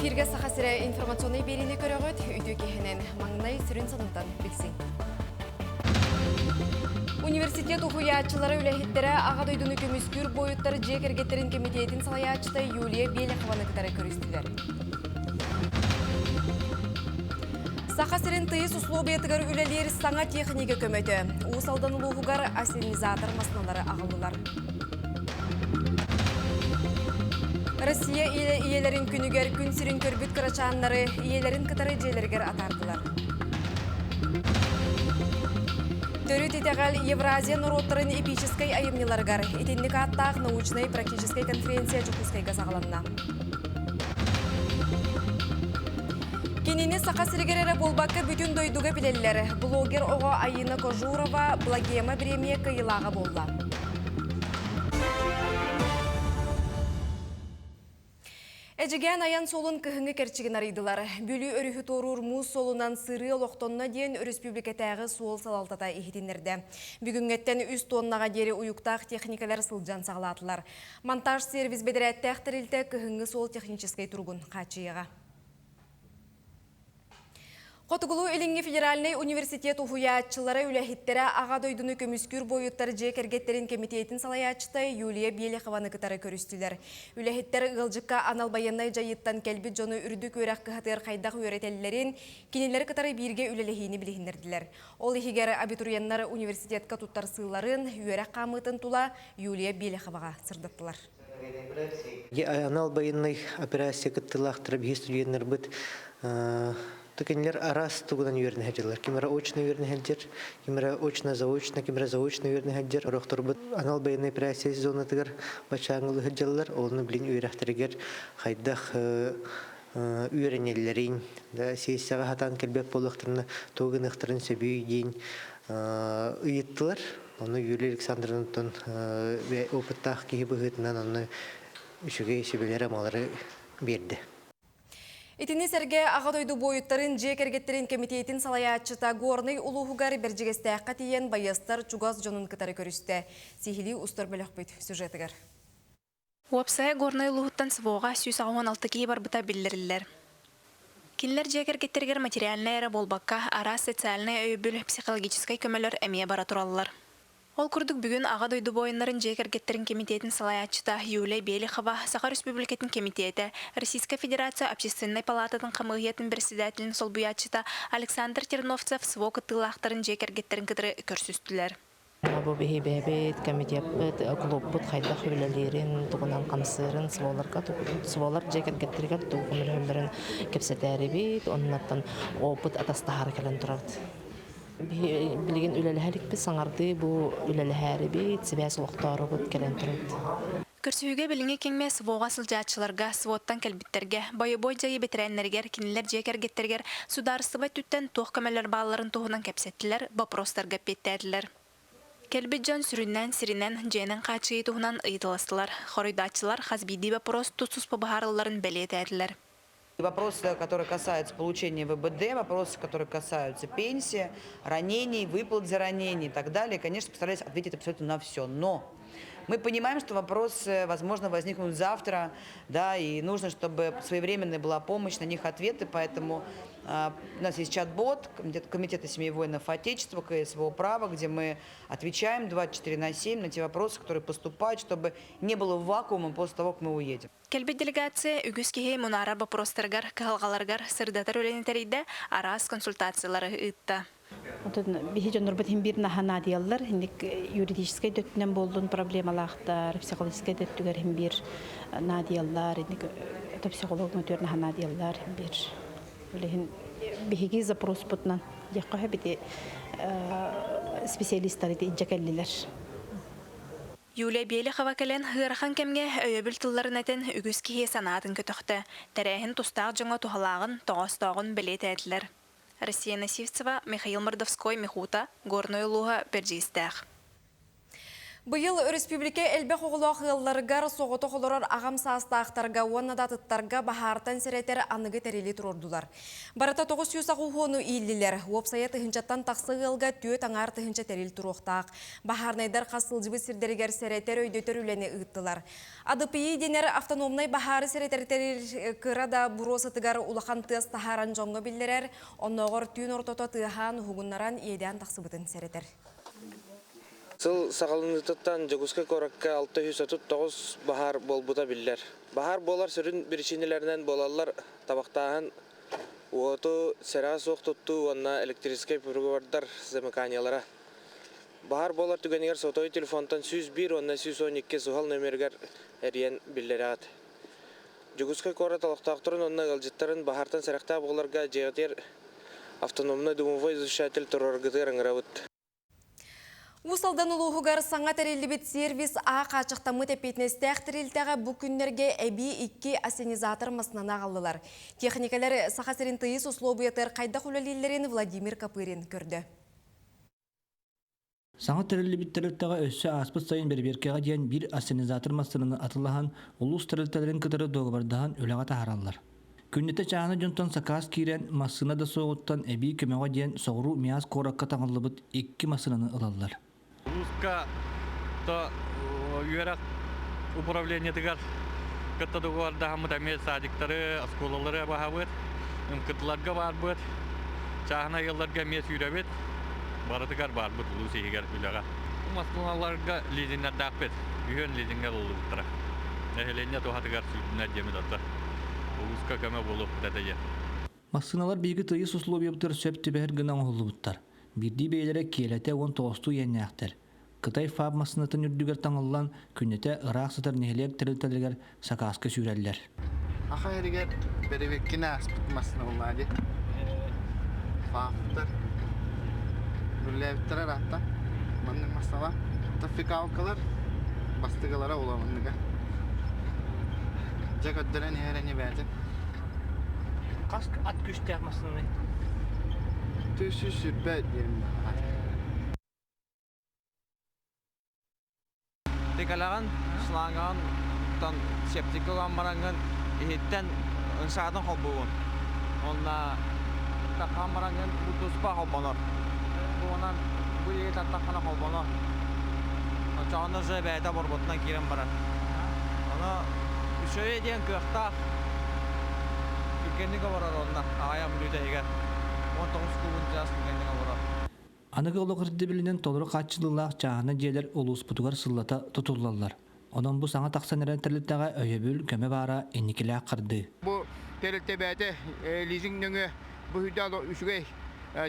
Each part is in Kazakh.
Эфирге сахасыра информационный берini көрөгөт, үйдө кехенен маңнай сүрін санымдан білсін. Университет ухуячылары үләхеттері аға дойдыны көміскүр бойыттары жек әргеттерін комитетін салаячыта Юлия Беляхованы кітары көрістілер. Сахасырын тыйыс условиятыгар үләлер саңа техника көмөті. Уысалдан ұлығығар ассенизатор масыналары ағылылар. Россия иелерин күнігер күн сирин көрбіт қырачанлары иелерин кытары желергер атардылар. Төрүт итегал Евразия народтарын эпической айымнеларгар итинник аттақ научной практической конференция жукускайга сағаланна. Кенені сақа сиргерері болбаққа бүтін дойдуға білелері. Блогер оға Айына Кожурова Благема премия кайылаға болла. Эжеген аян солын кыхыңы керчеген арыйдылар. Бүлі өріхі торур мұз солынан сыры олықтонна дейін республикатағы суол салалтата ехетінерді. Бүгінгеттен 3 тоннаға дері уюктақ техникалар сылжан сағылатылар. Монтаж сервис бедірәтті әқтірілді кыхыңы сол техническай тұрғын қачыйыға. Қотығылу Элинги федеральный университет ухуячылары үләхеттері аға дойдыны көміскүр бойыттары жек әргеттерін комитетін салаячытай Юлия Беляхованы кытары көрістілер. Үләхеттері ғылжыққа аналбайынай жайыттан кәлбі жоны үрді көрәқ қығатыр қайдақ өретелілерін кенелері кытары бірге үлелехейіні білігіндерділер. Ол ехігері абитурияннары университетка туттар сыларын үйерәқ қамытын тула Юлия Беляховаға сырдаттылар. Аналбайынай операция кыттылақтырып естудиенлер бұд Тукенлер арас тугудан юрны хаджалар. Кимера очно юрны хаджар, кимера очно заочно, кимера заочно юрны хаджар. Рохтор бут анал байны операция зона тигер бачаңлы хаджалар. Олны билин үйрәхтергер хайдах үйрәнелләрин да сессияга хатан келбек болуктарны тогыныктырын сөбүй дин ыйыттылар. Оны Юлия Александровнан опыттах киһи быгытынан аны үшүгө себелер амалары берди. Итини серге аға дойду бойыттарын жек әргеттерін комитетін салаячыта горный улуғығар бәржігестәққа тиен байыстар чугаз жонын кытары көрісті. Сихили ұстар бөлік бұйт сюжетігер. Уапсая горный улуғыттан сывоға сүйс ағуан алты кейі бар бұта білдірілер. Кинлер жек әргеттергер материальный әрі болбаққа ара социальный өйбіл психологическай көмелер әмие бара туралылар. Ол күрдік бүгін аға дойду бойынларын жек әргеттерін комитетін салаячыта Юлия Беляхова, Саха Республикатын комитеті, Российская Федерация общественной палататын қамығиетін председателін сол бұячыта Александр Терновцев своқы тылақтарын жек әргеттерін кідірі көрсістілер. Бу бейбет комитет клуббут хайдах үлелерин тугунан камсырын сволар жекер геттергер тугумлөрүн кепсетери бит оннаттан опыт атастахар келен турат. Билген үлелехерик бит саңарды бу үлелехери бит себяс лохтору бит келен турат. Көрсүүгө билиңе кеңме свога сылжаатчыларга своттан келбиттерге бойбой жайы бетереннергер кинилер жекергеттергер сударыстыбай түттен туох көмөлөр бааларын туһунан кепсеттилер вопростарга петтедилер. Келбит жон сүрүннен сиринен женен качыйы туһунан ыйтыластылар. Хоройдачылар хазбиди вопрос тутсус побахарыларын белетедилер. Вопросы, которые касаются получения ВБД, вопросы, которые касаются пенсии, ранений, выплат за ранения и так далее, конечно, постараюсь ответить абсолютно на все. Но мы понимаем, что вопросы, возможно, возникнут завтра, да, и нужно, чтобы своевременная была помощь, на них ответы, поэтому у нас есть чат-бот Комитета семей воинов Отечества, КСВО «Право», где мы отвечаем 24/7 на те вопросы, которые поступают, чтобы не было вакуума после того, как мы уедем. Келбет делегация үгіз кеге мұнара бапростаргар, кағалғаларгар, сырдатар өлеңтерейді арас консультациялары ұйтта. Бихижонор битин бир нахана дияллар, юридический дөттүнөн болдун проблемалактар, психологический дөттүгөр бир надияллар, психолог мөтөр нахана дияллар бир. Лехин бихиги запрос бутнан, якка бити специалисттар ди жакеллилер. Юлия Беляхова келен хырахан кемге өйөбүл тылларын этен үгүз кихе санаатын көтөктө. Тәрәһин тустаак жоңа тухалагын, тоғыстағын белетәдилер. Россия Насивцева, Михаил Мордовской, Михута, Горной Луга, Берджистах. Быйыл республика элбек оғылақ ғылларғар соғыты қолырар ағам састақтарға, уаннадатыттарға бахартан сәреттер анығы тәрелі тұрордулар. Барата 900 ағуғыны иілілер. Уопсая тұхынчаттан тақсы ғылға түйет аңар тұхынча тәрел тұруқтақ. Бахарнайдар қасылжыбы сірдергер сәреттер өйдөтер үләне ұйттылар. Адыпыйы денер автономнай бахары сәреттер тәрел қырада бұросытығар улақан тыз тахаран жоңғы білдерер, оннағыр түйін ортото тыған хуғыннаран еден тақсы бұтын сәреттер. Сыл сағалыныттан Жогуска коракка 639 бахар болбута биллер. Бахар болар сүрін біршинелерінен болалар табақтағын уоту сера соқ тұтту онна электрическай пүргуардар замеканиялара. Бахар болар түгенігер сотой телефонтан 101 онна 112 сухал нөмергер әрен биллері ат. Жогуска кора талақтақтырын онна ғалжыттарын бахартан сәріқта боларға жегетер автономный думовой изучатель тұроргытыр аңыравыт. Усалдан улуғығар саңа тәрелібет сервис А қачықтамы тәпетнестәқ тәрелтіға бұл күннерге әбі 2 ассенизатор масынана қалылар. Техникалар сақасырын тыйыс условиятыр қайда құлалелерін Владимир Капырин көрді. Саңа тәрелібет тәрелтіға өссі аспыт сайын берберкеға дейін бір ассенизатор масынаны атылаған ұлыс тәрелтілерін кітірі доғыбардаған өліға тағаралар. Күннеті чағаны жүнтан сақас кейрен масына да соғыттан әбі көмеға дейін соғыру мияз қораққа таңылыбыт 2 масынаны ылалар. Узка то юрак управление тигар кытта дугар да хамда мел садиктары асколалары бахабыт кытларга барбыт чахна елларга мес юрабет баратыгар барбыт лусигер үлага маскулаларга лизиннер дакпет үйөн лизингер улуттара эхеленне тухатыгар сүннер жемидатта узка кеме болуп дадая Масыналар биги тыйыс условиябытыр сөп тибер гынан олубуттар. Бирди бейлere келете 19 yenäktер. Кытай фаб масынатын үрдүгер таңыллан күннете ырак сытыр нехелек тирилтелер сакаска сүрәлләр. Аха эригер беребеккине аспыт масына улады. Фабтар. Бүлләптер ратта. Манны масала тафикалкалар бастыгалара уламындыга. Жагаддыран херене бәҗә. Кас ат күстәк масынаны. Төсү сүрбәт дигән. Dekalan slangan tan septikogan marangan ihitten insadan hobbuun. Onna takkan marangan putus pa hobbanor. Onan bu yeta takkana hobbano. Çağında zebeyte borbotuna giren barar. Ona şöyle diyen kökta tükenlik varar onna. Ayam lüdehiger. 19 kubun jas tükenlik varar. Анығы олықырды білінен толыры қатшылылақ чағына жерлер олус бұтығар сыллата тұтылалар. Онан бұл саңа тақсан әрін тірліттіға өйебіл көмі бара енекілі қырды. Бұл тәрілті бәді лизингніңі бұл үйдалы үшігей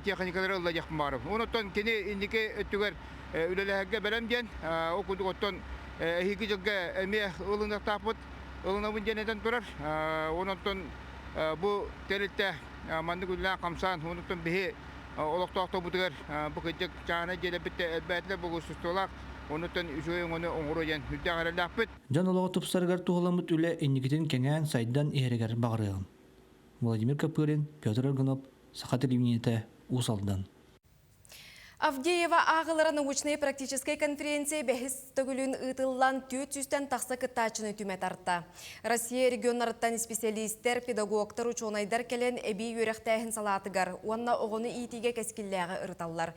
техникалары ұлла жақын барым. Оныттан кені ендеке өттігер үлеліғіге бәрімден оқудық оттан әйгі жылға әме ұлыңдақ тапыт ұлыңнабын жәнеден тұрар. Оныттан бұл тәрілті манды күлілі қамсан, оныттан бігі Олоқтоқта бұдығар бұқыдық жағына желі бітті әлбәтілі бұғысыстылақ, оныттан үшөйін оны оңғыройын үдді ғаралақ біт. Жан олығы тұпсарғар туғыламыт үлі енекетін кәңән сайдан ерегер бағырығын. Владимир Капырин, Петр Аргунов, Саха телевидениеті, Усалдан. Авдеева ағылары научной практической конференция бәхіс түгілін ұтылан 400-тен тақсы кыттачыны түмет артта. Россия регионарыттан специалисттер, педагогтар учонайдар келен әбей өріқтәйін салатығар, онна оғыны итиге кәскілләғі ұрталар.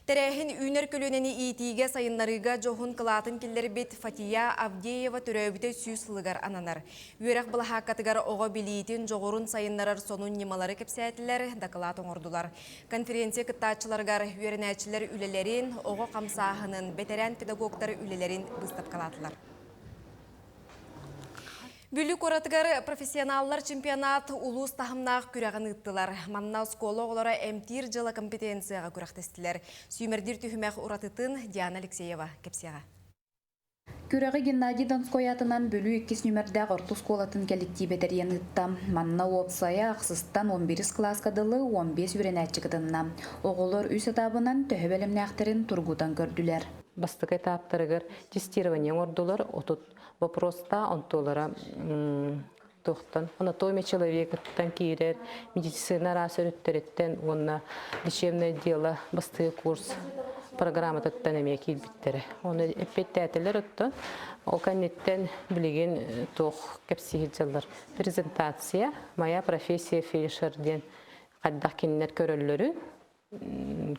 Тәрәхін үйнер көлінені итиге сайынларыға жоғын қылатын келер бет Фатия Авдеева түрәбіті сүйсілігар ананар. Өріқ бұл хаққатығар оға білейтін жоғырын сайынларар сонун немалары кепсәтілер дақылатын ордулар. Конференция кыттачыларғар өрінәчілер үлелерин, оғы қамсағының бетерен педагогтар үлелерин бұстап қалатылар. Бүлік оратығар профессионаллар чемпионат улус тахымнақ күрәғін ұттылар. Манна скола олара әмтир жылы компетенцияға күрәқтестілер. Сүймердер түйімәқ оратытын Диана Алексеева кепсияға. Күрәғі Геннадий Донской атынан бүлі 2 нөмірдәғ орту сколатын кәліктей бетерген ұтта. Манна опсая ақсыстан 11 класс қадылы 15 үйренәтчі қыдынна. Оғылар үс этабынан төхі бәлімнәқтерін тұрғудан көрділер. Бастық этаптарыгар тестирование ордулар отут вопроста онтолара тохтан анатомия человека танкирер медицина рас өрүттөрөттен онна лечебное дело бастыгы курс программа төттен эмие килбиттере. Оны эппеттәтелер отто. Ол каннеттен билеген тох кепсихиджалар. Презентация «Моя профессия фельдшерден» каддак киннер көрөллөрү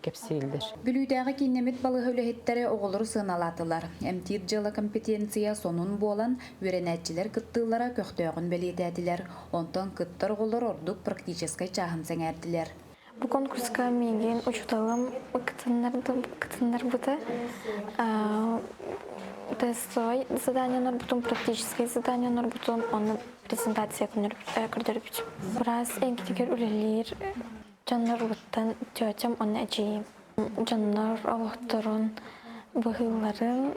кепсилдер. Бүлүйдәге кинемет балыгы үләһеттәре оголору сыналатылар. Эмтир жылы компетенция сонун болан үрәнәтчиләр кыттылара көктөгөн белетәдиләр. Онтон кыттар оголор ордук практическай чагын сәңәрдиләр. Бу конкурска менген учуталым кытыннар бута. Тестой задание норбутун, практическое задание норбутун, он презентация көрдөрбүт. Брас эңкитигер үлелер жаннар буттан тётям оны әжейім. Жаннар алықтырын бұғыларын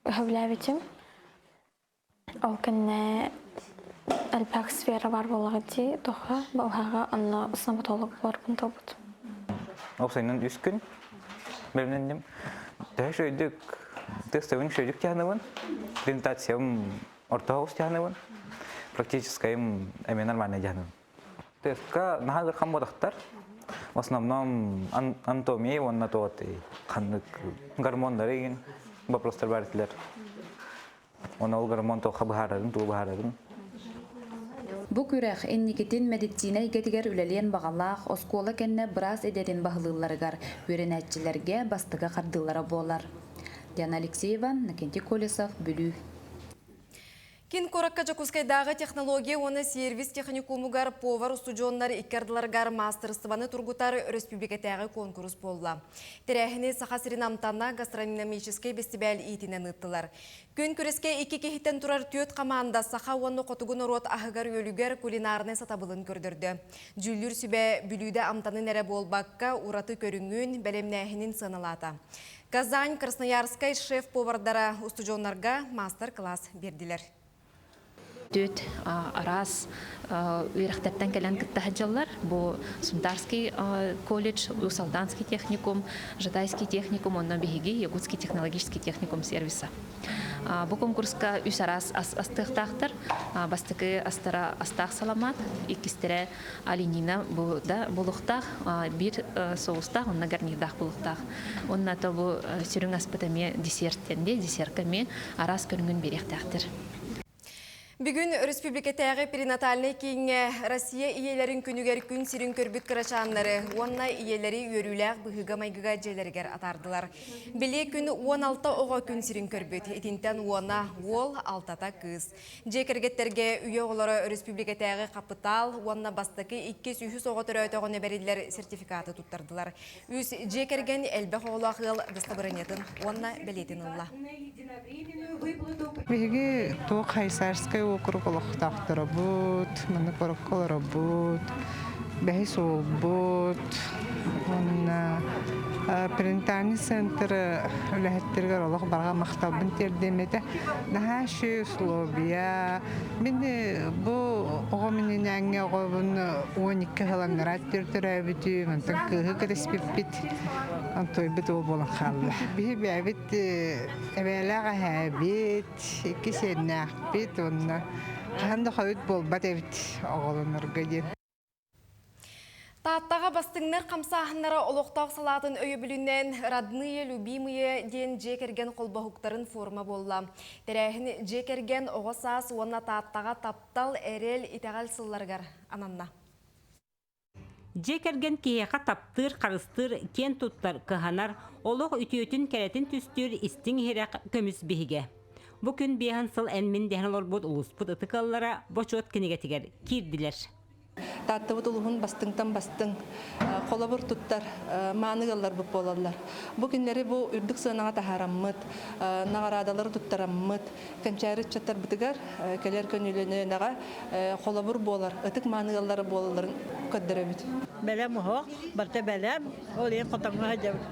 хөвләбетім. Ол кәнне әлбәк сфера бар болығы де, доға балғаға анна ұсынабытолығы бар бұн табыт. Опсайнан 3 күн бөлінендім. Дәй шөйдік, тестовын шөйдік тяғынывын, презентациям ортағыз тяғынывын, практическайым әмен нормальный тяғынывын. Тестка нағадыр қамбодақтар. В основном анатомия, онна тоғаты, гормондары еген вопростар бәртілер. Оны ол гормон тоға бұхарадың, туы бұхарадың. Бу күрәх энникетин медицина игетигер үлелен бағалақ, оскола кенне брас эдерин бағылыларыгар, үренәтчилерге бастыға қардылары болар. Диана Алексеева, Накенти Колесов, Бүлүү. Кин коракка Жакускайдағы технология оны сервис техникумугар повар студионнар иккардыларгар мастерстваны тургутар республикатағы конкурс болла. Терәхіне сақасырин амтанна гастрономический фестиваль итинен ыттылар. Күн күреске 2 кехиттен турар түйет команда саха оны қотугун рот ахыгар өлігер кулинарны сатабылын көрдірді. Жүллүр сүбе бүлүйді амтанын әрі болбаққа ураты көріңін бәлемнәхінін сыналата. Казань, Красноярскай шеф-повардара студионнарға мастер-класс берділер. Төт арас уйрахтаттан кэлэн кыттахаджаллар. Бу Сундарский колледж, Усалданский техникум, Жадайский техникум, онна бихиги, Якутский технологический техникум сервиса. Бу конкурска үс арас астыхтахтар, бастыкы астара астах саламат, икистере алинина да булухтах, бир соустах, онна гарнирдах булухтах. Онна то бу сүрүң аспытаме десерттенде, десерткаме арас көрүнгүн берехтахтар. Бүгін республикатағы перинатальный кейінге Россия иелерін күнігер күн сирин көрбіт қырашанлары, онна иелері өріләқ бұғыға майгыға желергер атардылар. Біле күн 16 оға күн сирин көрбіт, етінтен онна ол алтата кыз. Жекергеттерге үйе олары республикатағы капитал, онна бастықы 200 оға түрі өтіғыны бәрелер сертификаты тұттардылар. Үз жекерген әлбәқ оғылағыл дыстабыранетін, онна білетін ұлла. Биги то Хайсарская округ олохтахтара бут, мана корокколара бут, бехис бут, онна перинатальный центр үлэхеттергер олох барга мактабын тердемете нахаши условия. Мен бу ого менен аңга огобун 12 хылаңнара тертеребити, мантан кыгы креспиппит. Антой бит ол болан халла. Бихи бәбит эбелага хабит, кисеннах бит онна. Ханда хавит бол батевит оголонорга ден. Тааттаға бастыңнар қамсағынлары олықтақ салатын өйі білінен родные, любимые ден жекерген қолбахуқтарын форма болла. Тәрәхін жекерген оғасас уанна тааттаға таптал әрел итағал сылларғар ананна. Жекерген кейеқа таптыр, қарыстыр, кен туттар кығанар, олық үтіөтін кәретін түстір істің херек көміс бейге. Бұ күн бейхан сыл әнмін дәхін олар бұд ұлыспыд ұтықалылара бочуат кенегетігер кирділер. Таттыбыт улуғын бастыңтан бастың, қолабыр тұттар, маңығалар бұп болалар. Бұ күнлері бұ үрдік сығынаға тахараммыд, нағарадалары тұттараммыд, кәнчәрі чаттар бұтығар, кәлер көнілінеға қолабыр болар, ұтық маңығалары болаларын көддірі бүт. Бәлем ұғық, барты бәлем, ол ең қотаңға жабыт.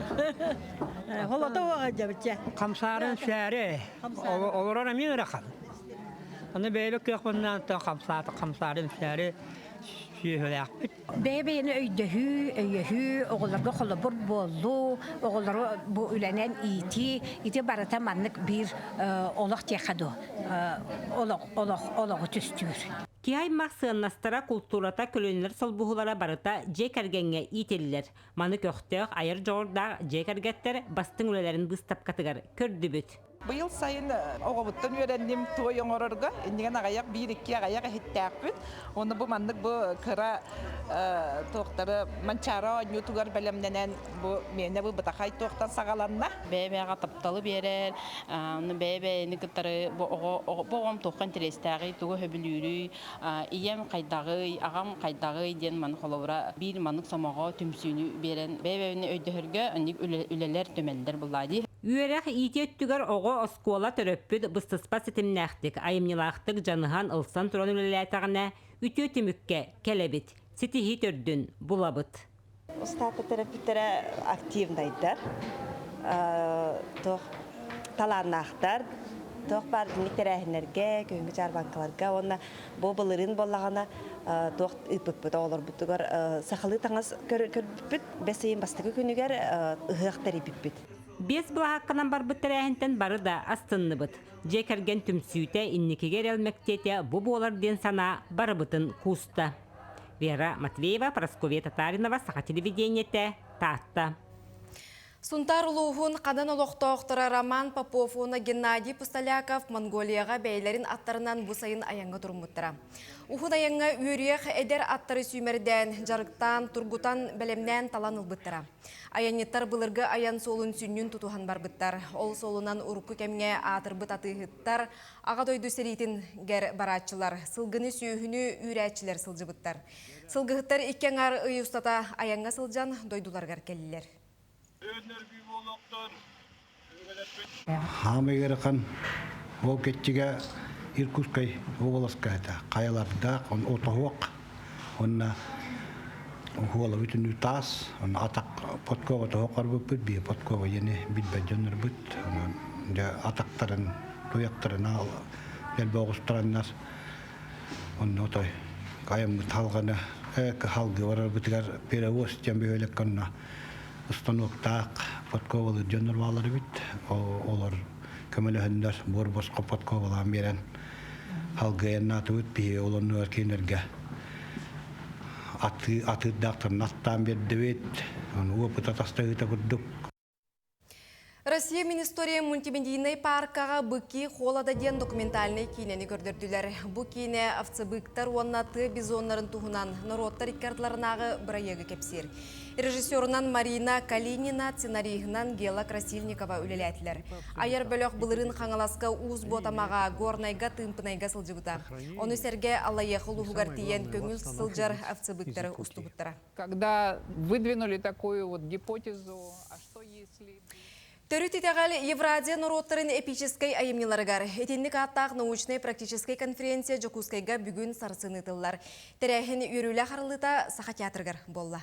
Қолата оға жабыт. Қамсарын сәрі, олар әмін рақам. Оны бәйлі көқпіннен қамсарын сәрі, Бәбәйіні өйдіхі, оғыларға қолабыр болу, оғыларға бұл үләнен ити барата маннық бір олық текаду, олығы түстір. Кihaymaq sığınnastara kulturata kölönler solbuğulara barıta jekərgenge iteliller. Manı köxtök ayır joğurda jekərgetter bastın ülelerin bыстап katıgar kördübüt. Быйыл сайын оғабыттан үйрәндем той оңорорга, индеген агаяк бир-икки агаяк хиттәкбит. Оны бу мандык бу кыра тоқтары манчара нютугар белемненен бу мене бу бытахай тоқтан сагаланна. Бәбәгә тапталы берер, аны бәбәне китары бу огом тоққан терестәге тугы хөбүлүрү, ием кайдагы, агам кайдагы ден ман холовра бир маннык самага түмсүнү берен бәбәне өйдөхөргө ник үлелер төмәлдер булады. Үйерек итеттүгер оғы оскуала төрөппүд быстыспа сетимнәқтік, айымнилақтық жаныған ылсан тұран үлеләтағына үтө түмікке келебіт, сетихи төрдін булабыт. Устата терапевтері активнайдар, таланақтар, бар митерәхінерге, күйінгі жарбанкаларға, оны болырын болағана үпіппіт олар бұттығар сақылы таңыз көріппіт, бәсейін бастығы күнігер ұғықтар епіппіт. Бес бұлаққынан бар бұттырәхінтен бары да астынны бұт. Жекерген түмсүйте инникегер әлмектете бұ боларден сана бары бұтын куста. Вера Матвеева, Прасковья Татаринова, Саха телевидениете, Татта. Сунтар улуғын қадан олықтауқтыра Роман Попов, оны Геннадий Пусталяков Монголияға бәйлерін аттарынан бұсайын аяңға тұрмыттыра. Ухын аяңға үйрек әдер аттары сүймерден, жарықтан, тұргутан, бәлемнен талан ұлбыттыра. Аяниттар бұлырғы аян солын сүннін тұтуған бар бұттар. Ол солынан ұрықы кәмге атыр бұт атығыттар, аға дойды сәретін гәр баратчылар, сылғыны сүйіхіні үйрәтчілер сылжы бұттар. Сылғыттар иккен ар ұй ұстата аяңға сылжан дойдуларғар келілер. Хамегерхан ол кетчиге Иркутскай обласкайта каяларда он отохуак онна хуала бүтүн тас он атак подкова тохокар бүт би подкова ене бит баҗаннар бүт да атактарын тояктарын ал бел богустраннас он нотой каям талгана халгы бар бүтгәр перевоз тембелек канна установтак подковалы жөнөрмалары бит олар көмөлөһөндөр борбос подковалар берен халгыянна түт би олоннор кинерге аты доктор наттан берди бит аны опыта тастайыта бурдук. Россия Министория мультимедийный паркаға бұки холада ден документальный кинені көрдірділер. Бұ кине авцыбықтар оннаты бизонларын туғынан народтар иккардларынағы бірайығы кепсер. Режиссерынан Марина Калинина, сценарийынан Гела Красильникова үлеләтілер. Аяр бөлік бұлырын қаңаласқа уыз ботамаға горнайға тымпынайға сылжыбыта. Оны сәрге алайеқыл ұғығар тиен көңіл сылжар авцыбықтары ұстығыттыра. Когда выдвинули такую вот гипотезу, а что если... Төрүтетегал Евразия народтарын эпической айымнеларыгар. Этенник аттақ научной практической конференция Жокускайга бүгін сарсынытылар. Терәхін үйрілі қарылыта саха театргар болла.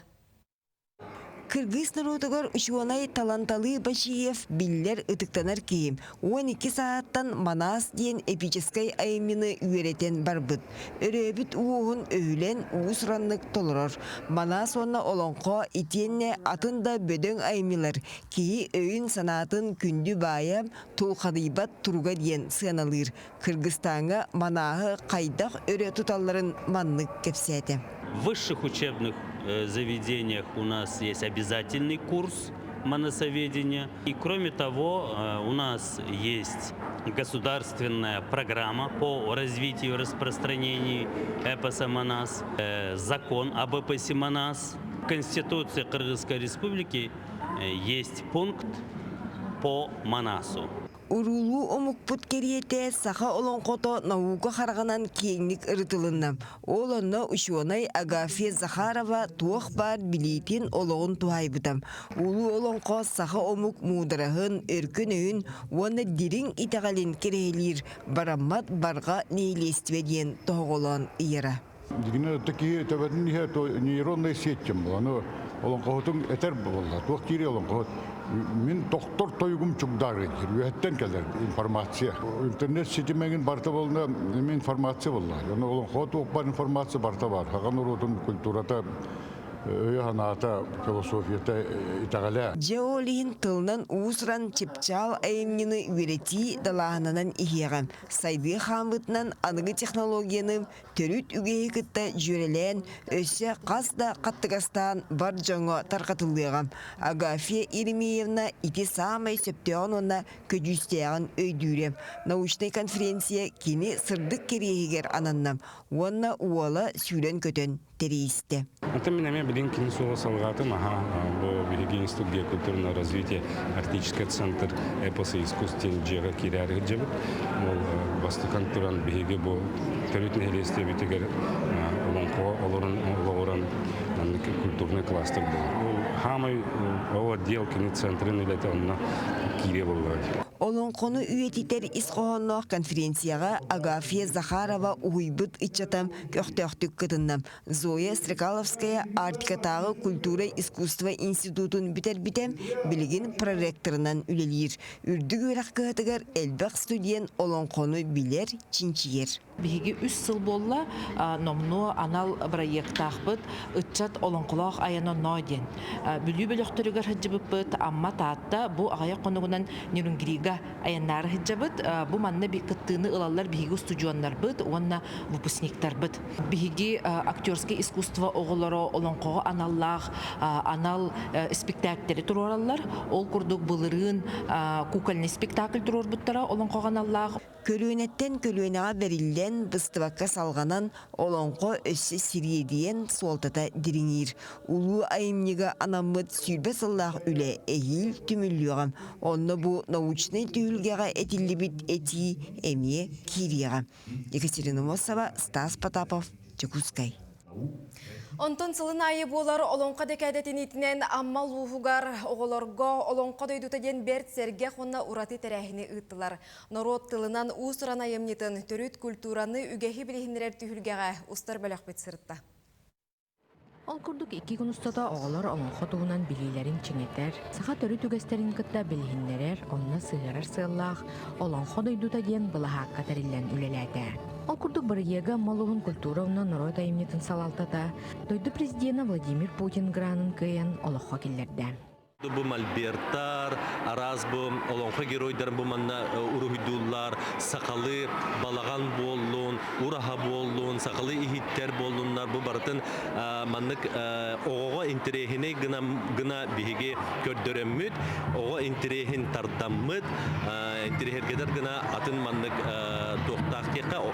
Кыргыз народугар учуалай таланталы Башиев биллер ытыктанар кейим. 12 сааттан Манас ден эпической айымины үйретен барбыт. Өрөбіт уғын өйлен уысранлык толырыр. Манас онна олонқо итенне атында бөдөң айымилар. Кейі өйін санатын күнді байам толқадыбат тұруға ден сыналыр. Кыргызстанға манағы қайдақ өрө тұталарын манлык кепсеті. В высших учебных заведениях у нас есть обязательный курс манасоведения. И кроме того, у нас есть государственная программа по развитию и распространению эпоса Манас, закон об эпосе Манас. В Конституции Кыргызской Республики есть пункт по Манасу. Урулу омукпут кериете саха олонқото наука харганан кеңник ырытылынна. Олонна Ушуонай Агафья Захарова туох бар билетин олоғын туайбытам. Улу олонқо саха омук мударахын, өркөнөйін, оны дирин итагалин керейлер, бараммат барға нейлестведен тоғолан иера. Дигина такие табатын нейронная сеть была, но олонқотың этер была, туох кири олонқот. Мен доктор тойгум чугдар edер. Üyetten gelir informasiya. İnternet sitемеген барта болна информация болла. Яны олон хот окпар информация барта бар. Хаган урудун культурата Öyahanata filosofiyata itagala. Jeolihin tılnan uusran çipçal ayımnını üreti dalağınanan ihiyagam. Saydığı hamıtnan anıgı teknologiyanın törüt ügeyi kıtta jürelen össe qasda qattıgastan bar jongo tarqatılığam. Agafiya Irimiyevna iti samay söpteğen ona köcüsteğen öydürem. Nauşnay konferensiya kini sırdık kerehiger anannam. Onna uala süren kötön терейсте. Это меня блинкин слово солгатым, в Институт геокультурного развития Арктический центр эпоса искусствен джега киряры джеб, Востокан туран беге бо төрүтне хелесте битегер олорон культурный кластер был. Хамай отдел кини центрын илете онна кире болгай. Олон konu üyetiter isqohonnoq konferensияға Агафия Захарова уйбыт ичатам көқтөқтүк кытыннам. Зоя Стрекаловская Арктикатағы культура искусство институтун битер-битем билигин проректорынан үлелир. Үрдүг өрак кыһатыгар элбек студент олон konu билер чинчиер. Биһиги 3 сыл болла номну анал проекттахпыт ытчат олонкулах аяно ноден. Бүлүү бөлөктөрүгөр хыджыбыппыт амма таатта бу агая конугунан нюрунгирига аяннары хыджабыт. Бу манна биккыттыны ылаллар биһиги студионнар быт, онна выпускниктар быт. Биһиги актерское искусство оголоро олонкого аналлах анал спектакльтери тураллар. Ол курдук былырын кукольный спектакль турорбуттара олонкого аналлах. Көлүнеттен көлүнага берилден быстыбакка салганан олонко өссө сириедиен суолтата дириңир. Улуу айымнига анаммыт сүйбе сыллах үле эйил түмүллүгам. Онно бу научный түйүлгега этиллибит эти эмие кирига. Екатерина Мосова, Стас Потапов, Чекускай. Онтон сылын айы болар олонқа декадетін итінен аммал уғығар оғыларға олонқа дөйдута ден берт серге қонна ураты тәрәхіне ұттылар. Народ тылынан ұсыран айымнетін түріт культураны үгехи білігінерер түйілгеға ұстар бөлік бет сырытта. Ол күрдік 2 күн ұстата оғылар олонқа туғынан білілерін чеңетер, саға түрі түгестерін күтті білігінерер, онына сығырар сығылақ, олонқа дөйдута ден бұлағаққа тәрілен үлеләді. Ол күрдік бір егі малуғын культуравна народ айымнетін салалтата, дойды президент Владимир Путин гранын көйен олыққа келдерді. Бу мольберттар, араз бу олонқа геройдар бу манна урухидуллар, сақалы балаган боллун, ураха боллун, сақалы ихиттер боллуннар бу бартын маннык оғоға интерехине гына биһиги көрдөрөммүт, оға интерехин тардаммыт, интерехергедер гына атын маннык тоқтақтеқа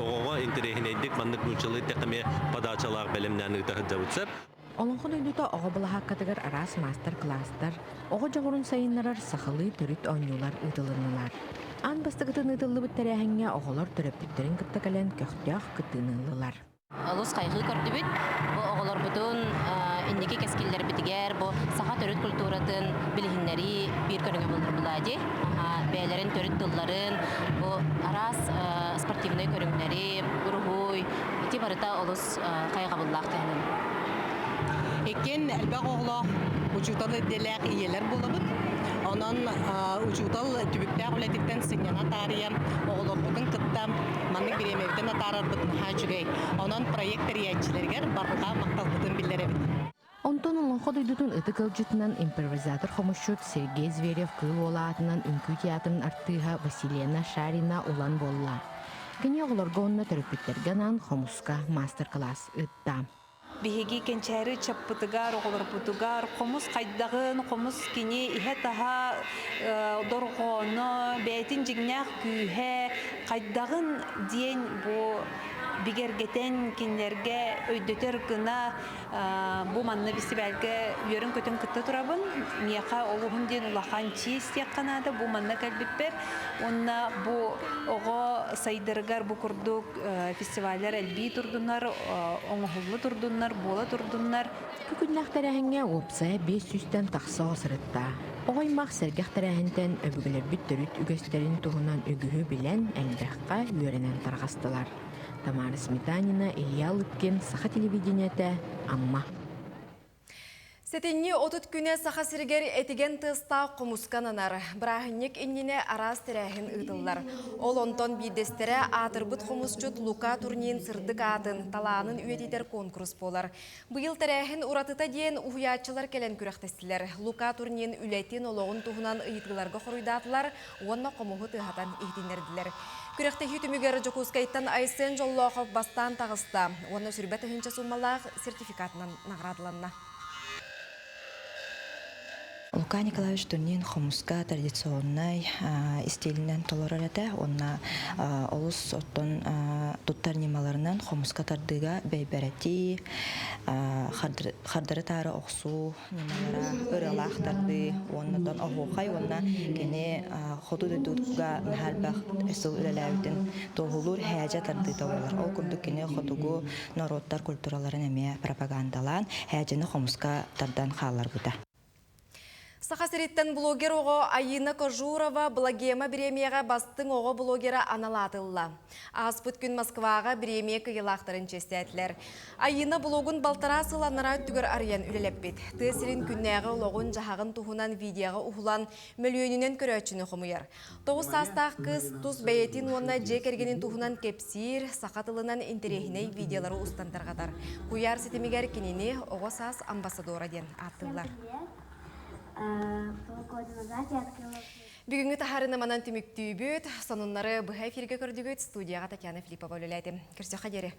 оғоға интерехинейдик маннык нучылы текаме падачалар белемнәнік тахыджабытсап. Олонқын өйдіті оғы бұлаға катығыр арас мастер-кластар, оғы жағырын сайынларар сақылы түріт ойнулар ұтылынылар. Ан бастығытын ұтылы бүттәрі әңге оғылар түріптіктерін күттікілен көқтіяқ күттінылылар. Олыс қайғы көрді бүт, бұл оғылар бұтын индеке кәскелер бітігер, бұл сақа түріт культуратын білігінлері бір көріңе болдыр бұлади. Бәлерін түріт тұлларын, бұл арас спортивный көріңлері, ұрғой, те барыта олыс қайға бұллақ тәнін. Ekken elbaq oğlaq uçutal edilək iyeler bulabıd. Ondan uçutal tübüklər uletikten sinyana tariyam, oğlaqbudun kıttam, mannik bir emevden atararbıdın haçugay. Ondan proyekt riyatçilerger barıqa maqtalbıdın bildirebid. Онтон олонқо дойдутун ыты кылжытынан импровизатор хомушут Сергей Зверев кыл олаатынан үнкүү театрын арттыыха Василена Шарина улан болла. Кене оғыларга онна төрөппүттерген хомуска мастер-класс ытта. Биһиги кенчәре чаппытыгар, оғыларпытыгар, қомыс қайдағын, қомыс кене ihe таға дорғоны, бәйтін жігнәқ күйе, қайдағын дейін бұл бігергетен кенлерге өйдөтер гына бу манна биси бәлге үйерін көтін күтті тұрабын. Мияқа олуғын ден улақан чиес текқанады, бу манна кәлбіппер. Онна бу оғы сайдыргар бу күрдік фестивалер әлбей тұрдынар, оңғылы тұрдынар, бола тұрдынар. Күкінләқ тәрәхінге опсая 500-тен тақса ғасырытта. Оғаймақ сәргәқ тәрәхінтен өбігілер бүт түріт үгестерін туғынан үгігі білен әлбәққа үйерінен тарғастылар. Тамара Сметанина, Илья Лыпкин, Саха телевидениеті, Амма. Сетенне отут күне саха сиргер этиген тыста қомускананар. Брахыннек иннене арас тірәхін ұтылар. Ол онтон бидестере атырбыт қомусчут Лука турнин сырдык атын таланын үйетитер конкурс болар. Бұйыл тірәхін уратыта дейін уғыячылар келен күрәқтестілер. Лука турнин үлетин олығын туғынан ұйытыларға қоруйдатылар, онна қомуғы тыхатан ихтинерділер. Күрәқті хүтімігер Жокускайттан айсын жоллоғып бастан тағыста. Онна сүрбәті хынча сумалақ сертификатынан нағрадыланна. Лука Николаевич Турнин хомуска традиционный стилинен толоралата, онна олус оттон туттар нималарынан хомуска тардыга бейберети, хардары тары оқсу нималара ыралах тарды, оннадан оғуқай, онна кене ходу дедуға нахалбақ эсу үлеләудің тоғылур хәжа тарды тоғылар. Ол күрдік кене ходугу народтар культураларын әме пропагандалан, хәжаны хомуска тардан қалар бұда. Сахасириттен блогер оғы Айына Кожурова блогема премияға бастың оғы блогера аналатылла. Аспыт күн Москваға премия кыйылақтарын честәтлер. Айына блогын балтара сыланара түгір ариян үлелеппет. Тесірін күннәғы олығын жағағын тұхынан видеоға ұхылан мөлйөнінен көрәтшіні құмыяр. Тоғыз састақ қыз тұз бәйетін онына жекергенін тұхынан кепсир, сақатылынан интерехіне видеолары ұстантарғадар. Құяр сетемегер кенені оғы сас амбассадора ден аттылар. Бүгінгі тахарыны манан түміктүй бүт, сонынлары бұхай фирге көрдігіт студияға Татьяна Филиппова өліләді. Көрсе қадері.